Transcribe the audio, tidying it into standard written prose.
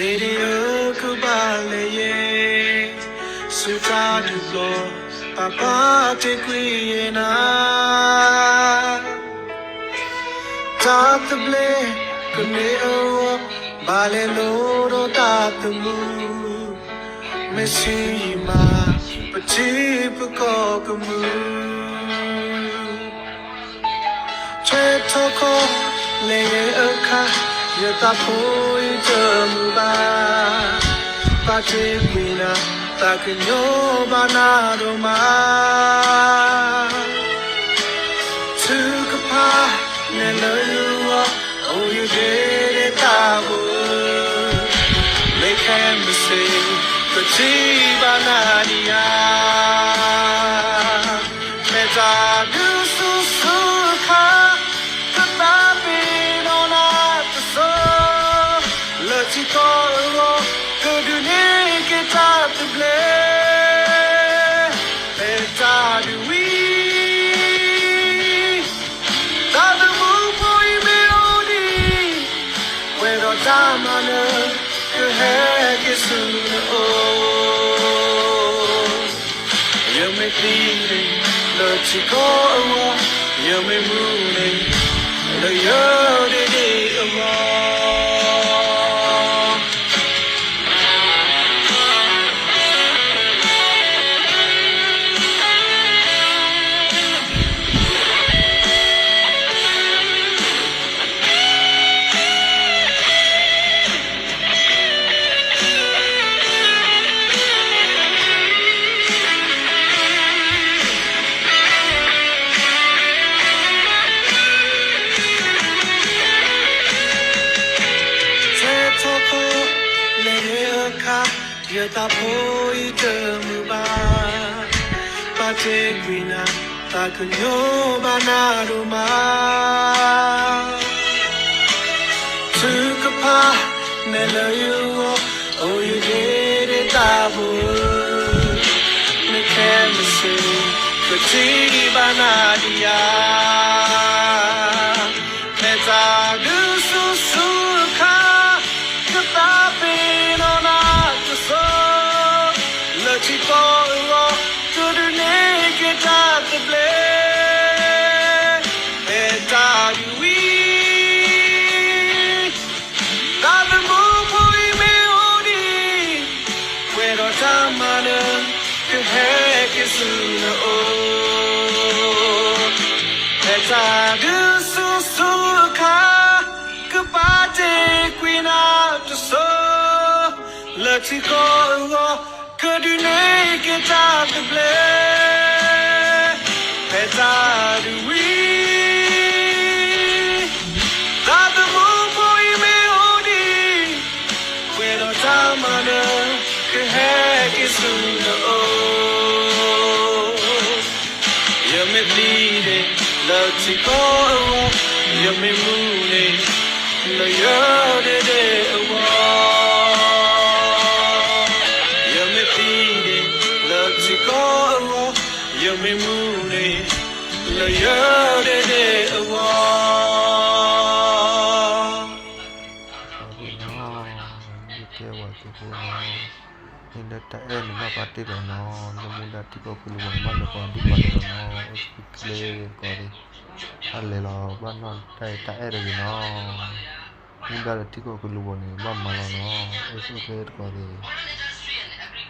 Radio Kubale, Suta Dublo, Papa Tequina, Tatable, Kuneo, Balelo, Tatamu, Messima, Patip Kokamu, Chetoko, Leaka. Yatapo itamuba, Patimina, Takinyo banadoma. Tukapa, Nenua, oh you did it, Tabu. Make him sing, Patiba Nadia. Meta Susuka, Chikoro, could you make it out to play? Better do we? That the moon boy melody, where the time on earth, the heck is soon. Oh, you may bleeding, the Chikoro, you may mooning, the year day of all. Yatapo itamuba, Patequina, Takunyo banadoma. Tukapa, Nelayu, oh you did it, Tabu. Mekanisi, Patiba Nadia. Meta Susuka, Kapapin on Chikoro, could you make it out to play? Better do we? That the moon boy melody, where the time on earth, the heck is soon. Oh, better do Susuka, goodbye, Queen of the soul, let it go. Could you make it out to play? Better do we? That the moon boy melody, where the time on earth, the heck is soon. Oh, you may bleed it, love to go, you may moon it, the year day away. You may moon it, the year day away. In the end, my party don't know, no moon that people will want to go and do what they don't know, it's clear, Cody. A little, but not tired, you know. In that tickle will want it, Mamma, no, it's okay, Cody.